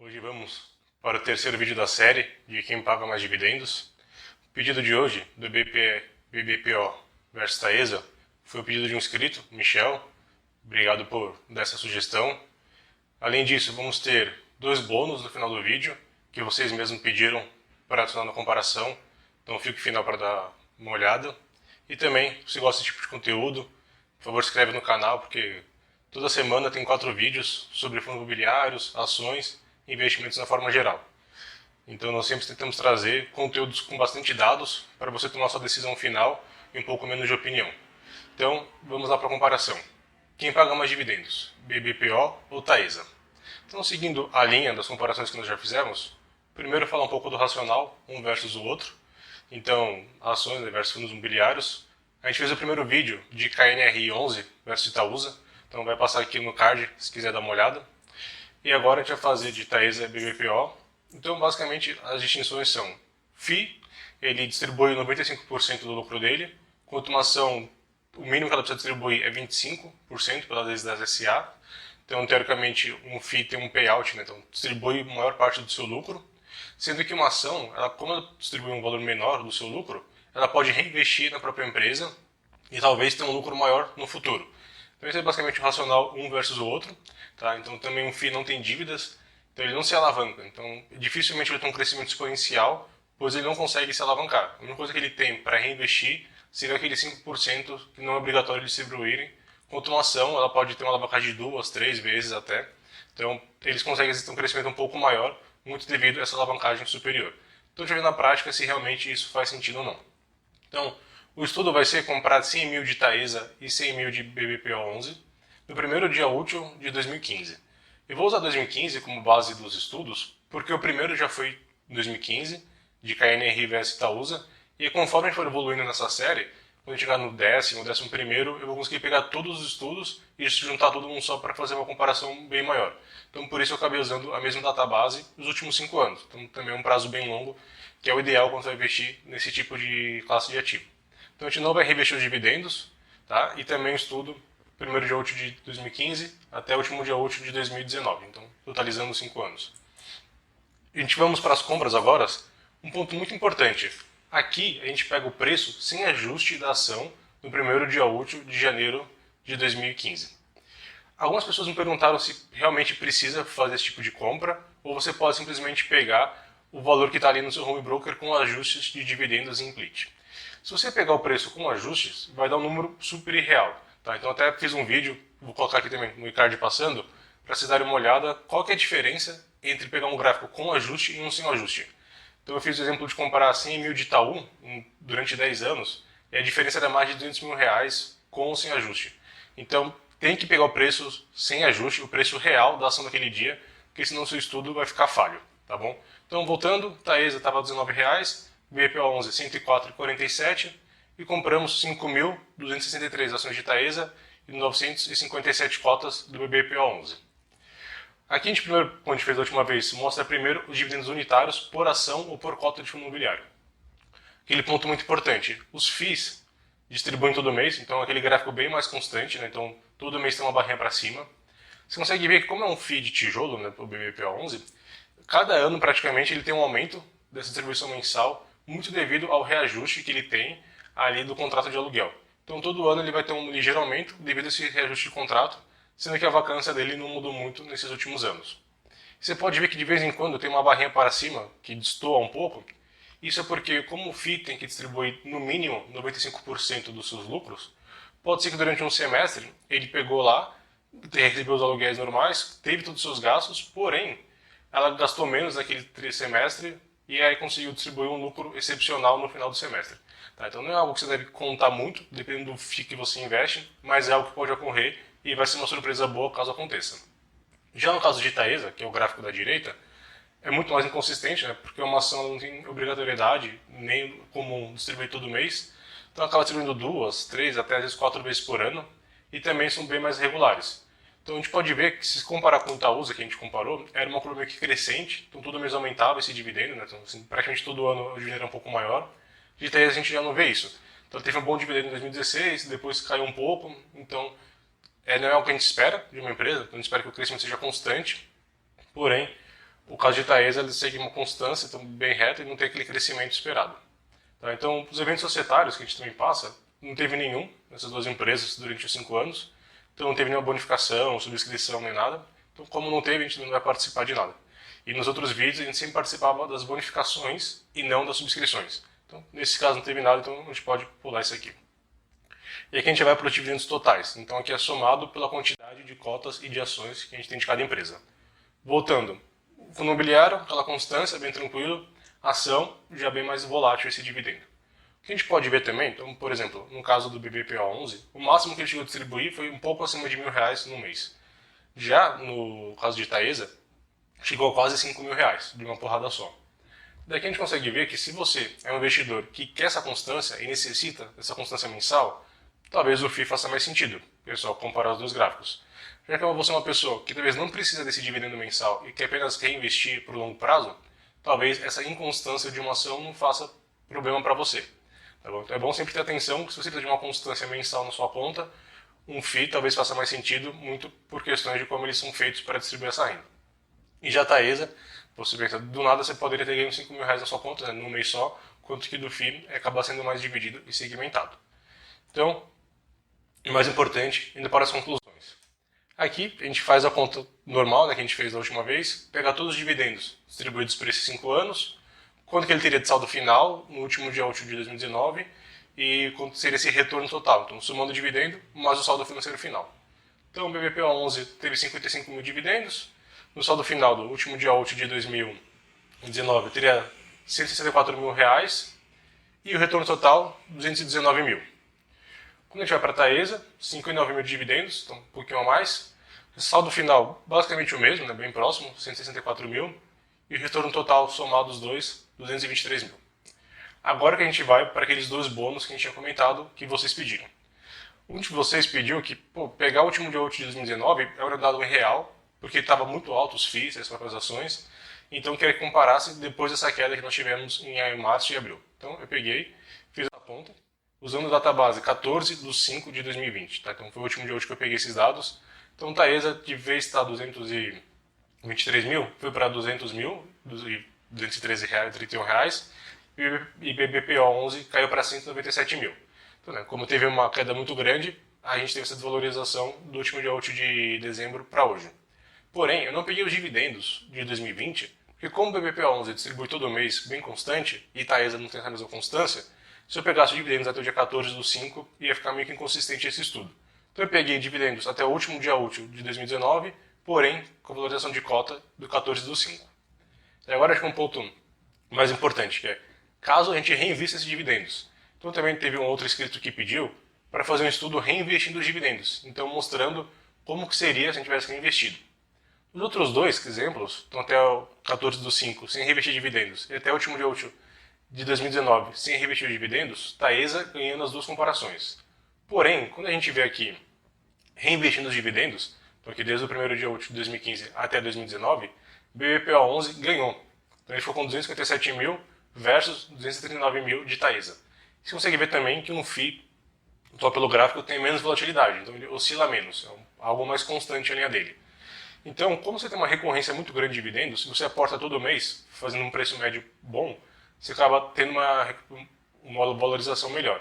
Hoje vamos para o terceiro vídeo da série de quem paga mais dividendos. O pedido de hoje, do BBPO versus Taesa, foi o pedido de um inscrito, Michel. Obrigado por dessa sugestão. Além disso, vamos ter dois bônus no final do vídeo, que vocês mesmos pediram para adicionar na comparação. Então fique final para dar uma olhada. E também, se gosta desse tipo de conteúdo, por favor, se inscreve no canal, porque toda semana tem 4 vídeos sobre fundos imobiliários, ações e investimentos na forma geral. Então nós sempre tentamos trazer conteúdos com bastante dados para você tomar sua decisão final e um pouco menos de opinião. Então vamos lá para a comparação. Quem paga mais dividendos, BBPO ou Taesa? Então, seguindo a linha das comparações que nós já fizemos, primeiro falar um pouco do racional, um versus o outro. Então, ações versus fundos imobiliários. A gente fez o primeiro vídeo de KNRI 11 versus Itaúsa, então vai passar aqui no card se quiser dar uma olhada. E agora a gente vai fazer de Taesa e BBPO. Então, basicamente, as distinções são: FII, ele distribui 95% do lucro dele, enquanto uma ação, o mínimo que ela precisa distribuir é 25% pelas leis das SA. Então, teoricamente, um FII tem um payout, né? Então distribui a maior parte do seu lucro, sendo que uma ação, como ela distribui um valor menor do seu lucro, ela pode reinvestir na própria empresa e talvez ter um lucro maior no futuro. Então, esse é basicamente o racional um versus o outro. Tá? Então, também um FII não tem dívidas, então ele não se alavanca. Então, dificilmente ele tem um crescimento exponencial, pois ele não consegue se alavancar. A única coisa que ele tem para reinvestir seria aqueles 5% que não é obrigatório distribuírem, enquanto uma ação ela pode ter uma alavancagem de 2, 3 vezes até. Então, eles conseguem ter um crescimento um pouco maior, muito devido a essa alavancagem superior. Então, a gente vai ver na prática se realmente isso faz sentido ou não. Então, o estudo vai ser comprar 100 mil de Taesa e 100 mil de BBPO11 no primeiro dia útil de 2015. Eu vou usar 2015 como base dos estudos, porque o primeiro já foi em 2015, de KNRI versus Itaúsa, e conforme a gente for evoluindo nessa série, quando chegar no 10º, 11º, eu vou conseguir pegar todos os estudos e juntar tudo num só para fazer uma comparação bem maior. Então, por isso eu acabei usando a mesma database nos últimos 5 anos. Então, também é um prazo bem longo, que é o ideal quando você vai investir nesse tipo de classe de ativo. Então, a gente não vai reinvestir os dividendos, tá? E também o estudo, primeiro dia útil de 2015 até o último dia útil de 2019. Então, totalizando 5 anos. A gente vamos para as compras agora. Um ponto muito importante. Aqui a gente pega o preço sem ajuste da ação no primeiro dia útil de janeiro de 2015. Algumas pessoas me perguntaram se realmente precisa fazer esse tipo de compra ou você pode simplesmente pegar o valor que está ali no seu home broker com ajustes de dividendos em split. Se você pegar o preço com ajustes, vai dar um número super irreal. Tá? Então até fiz um vídeo, vou colocar aqui também no card passando, para vocês darem uma olhada qual que é a diferença entre pegar um gráfico com ajuste e um sem ajuste. Então eu fiz o exemplo de comparar 100 mil de Itaú durante 10 anos e a diferença era mais de 200 mil reais com ou sem ajuste. Então tem que pegar o preço sem ajuste, o preço real da ação daquele dia, porque senão o seu estudo vai ficar falho, tá bom? Então voltando, Taesa estava R$19, BBPO11 R$104,47 e compramos 5.263 ações de Taesa e 957 cotas do BBPO11. Aqui a gente primeiro, como a gente fez da última vez, mostra primeiro os dividendos unitários por ação ou por cota de fundo imobiliário. Aquele ponto muito importante, os FIIs distribuem todo mês, então aquele gráfico bem mais constante, né? Então todo mês tem uma barrinha para cima. Você consegue ver que como é um FII de tijolo, né, o BBPO11, cada ano praticamente ele tem um aumento dessa distribuição mensal, muito devido ao reajuste que ele tem ali do contrato de aluguel. Então todo ano ele vai ter um ligeiro aumento devido a esse reajuste de contrato, sendo que a vacância dele não mudou muito nesses últimos anos. Você pode ver que de vez em quando tem uma barrinha para cima que destoa um pouco. Isso é porque, como o FII tem que distribuir no mínimo 95% dos seus lucros, pode ser que durante um semestre ele pegou lá, recebeu os aluguéis normais, teve todos os seus gastos, porém ela gastou menos naquele semestre e aí conseguiu distribuir um lucro excepcional no final do semestre. Tá? Então não é algo que você deve contar muito, dependendo do FII que você investe, mas é algo que pode ocorrer e vai ser uma surpresa boa caso aconteça. Já no caso de Taesa, que é o gráfico da direita, é muito mais inconsistente, né? Porque uma ação não tem obrigatoriedade, nem comum distribuir todo mês, então acaba distribuindo 2, 3, até às vezes 4 vezes por ano, e também são bem mais regulares. Então a gente pode ver que se comparar com o Itaúsa, que a gente comparou, era uma curva meio que crescente, então todo mês aumentava esse dividendo, né? Então assim, praticamente todo ano o dividendo era um pouco maior. De Taesa a gente já não vê isso. Então teve um bom dividendo em 2016, depois caiu um pouco, então não é o que a gente espera de uma empresa, a gente espera que o crescimento seja constante, porém, o caso de Taesa, ele segue uma constância, então bem reta e não tem aquele crescimento esperado. Tá? Então, os eventos societários que a gente também passa, não teve nenhum nessas duas empresas durante os 5 anos, então não teve nenhuma bonificação, subscrição nem nada. Então, como não teve, a gente não vai participar de nada. E nos outros vídeos a gente sempre participava das bonificações e não das subscrições. Então, nesse caso não teve nada, então a gente pode pular isso aqui. E aqui a gente vai para os dividendos totais. Então aqui é somado pela quantidade de cotas e de ações que a gente tem de cada empresa. Voltando, o fundo imobiliário, aquela constância, bem tranquilo. Ação, já bem mais volátil esse dividendo. O que a gente pode ver também, então, por exemplo, no caso do BBPO11, o máximo que ele chegou a distribuir foi um pouco acima de R$1.000 no mês. Já no caso de Taesa, chegou a quase R$5.000 de uma porrada só. Daqui a gente consegue ver que se você é um investidor que quer essa constância e necessita dessa constância mensal, talvez o FII faça mais sentido, pessoal, comparar os dois gráficos. Já que você é uma pessoa que talvez não precisa desse dividendo mensal e quer apenas reinvestir por longo prazo, talvez essa inconstância de uma ação não faça problema para você. Tá bom? Então é bom sempre ter atenção que se você precisa de uma constância mensal na sua conta, um FII talvez faça mais sentido, muito por questões de como eles são feitos para distribuir essa renda. E já a Taesa, você pensa, do nada você poderia ter ganho R$5.000 na sua conta, né, num mês só, quanto que do FII acaba sendo mais dividido e segmentado. Então, e mais importante, indo para as conclusões. Aqui a gente faz a conta normal, né, que a gente fez da última vez, pegar todos os dividendos distribuídos por esses 5 anos, quanto que ele teria de saldo final no último dia útil de 2019 e quanto seria esse retorno total. Então, somando o dividendo mais o saldo financeiro final. Então, o BBPO11 teve 55 mil dividendos, no saldo final do último dia útil de 2019 teria R$164.000 e o retorno total 219 mil. Quando a gente vai para a Taesa, 59 mil de dividendos, então um pouquinho a mais. O saldo final basicamente o mesmo, né, bem próximo, 164 mil. E o retorno total somado os dois, 223 mil. Agora que a gente vai para aqueles dois bônus que a gente tinha comentado que vocês pediram. Um de vocês pediu que pegar o último dia útil de 2019 era dado em real, porque estava muito alto os FIIs, as próprias ações. Então queria que comparasse depois dessa queda que nós tivemos em março e abril. Então eu peguei, fiz a conta, usando a database 14/5/2020. Tá? Então foi o último dia útil que eu peguei esses dados. Então Taesa, de vez de estar 223 mil, foi para 200 mil, R$213,31. E BBPO11 caiu para 197 mil. Então, né, como teve uma queda muito grande, a gente teve essa desvalorização do último dia útil de dezembro para hoje. Porém, eu não peguei os dividendos de 2020, porque como o BBPO11 distribui todo mês bem constante, e Taesa não tem essa mesma constância, se eu pegasse os dividendos até o dia 14/5, ia ficar meio que inconsistente esse estudo. Então eu peguei dividendos até o último dia útil de 2019, porém com a valorização de cota do 14/5. E agora acho que um ponto mais importante, que é caso a gente reinvista esses dividendos. Então também teve um outro inscrito que pediu para fazer um estudo reinvestindo os dividendos, então mostrando como que seria se a gente tivesse reinvestido. Os outros dois exemplos, estão até o 14/5, sem reinvestir dividendos, e até o último dia útil de 2019, sem reinvestir dividendos, Taesa ganhando as duas comparações. Porém, quando a gente vê aqui reinvestindo os dividendos, porque desde o primeiro dia útil de 2015 até 2019, BBPO11 ganhou. Então ele ficou com 257 mil versus 239 mil de Taesa. Você consegue ver também que um FII, só pelo gráfico, tem menos volatilidade, então ele oscila menos, é algo mais constante a linha dele. Então, como você tem uma recorrência muito grande de dividendos, se você aporta todo mês, fazendo um preço médio bom, você acaba tendo uma valorização melhor.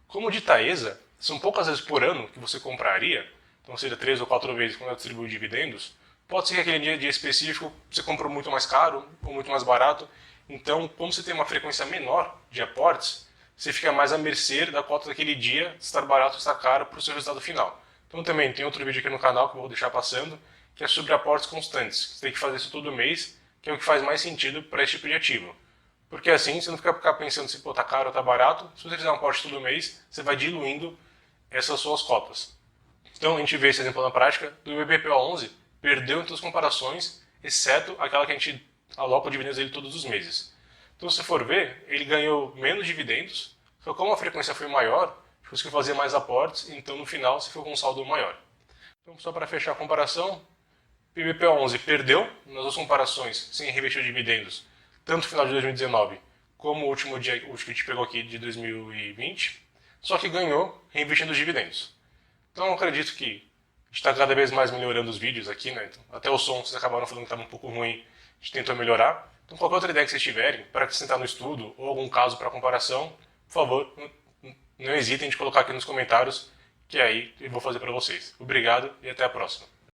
Como o de Taesa, são poucas vezes por ano que você compraria, então seja 3 ou 4 vezes quando ela distribui dividendos, pode ser que aquele dia específico você comprou muito mais caro ou muito mais barato, então como você tem uma frequência menor de aportes, você fica mais à mercê da cota daquele dia, estar barato ou estar caro para o seu resultado final. Então também tem outro vídeo aqui no canal que eu vou deixar passando, que é sobre aportes constantes. Você tem que fazer isso todo mês, que é o que faz mais sentido para esse tipo de ativo. Porque assim você não fica pensando se tá caro ou tá barato. Se você fizer um aporte todo mês, você vai diluindo essas suas cotas. Então a gente vê esse exemplo na prática do BBPO11, perdeu em todas as comparações, exceto aquela que a gente aloca o dividendos dele todos os meses. Então se você for ver, ele ganhou menos dividendos, só como a frequência foi maior, conseguiu fazer mais aportes, então no final você ficou com um saldo maior. Então só para fechar a comparação, BBPO11 perdeu nas duas comparações sem reinvestir dividendos, tanto no final de 2019 como o último dia que a gente pegou aqui de 2020, só que ganhou reinvestindo os dividendos. Então eu acredito que a gente está cada vez mais melhorando os vídeos aqui, né? Então, até o som vocês acabaram falando que estava um pouco ruim, gente tentou melhorar. Então qualquer outra ideia que vocês tiverem para acrescentar no estudo ou algum caso para comparação, por favor, não hesitem de colocar aqui nos comentários, que aí eu vou fazer para vocês. Obrigado e até a próxima.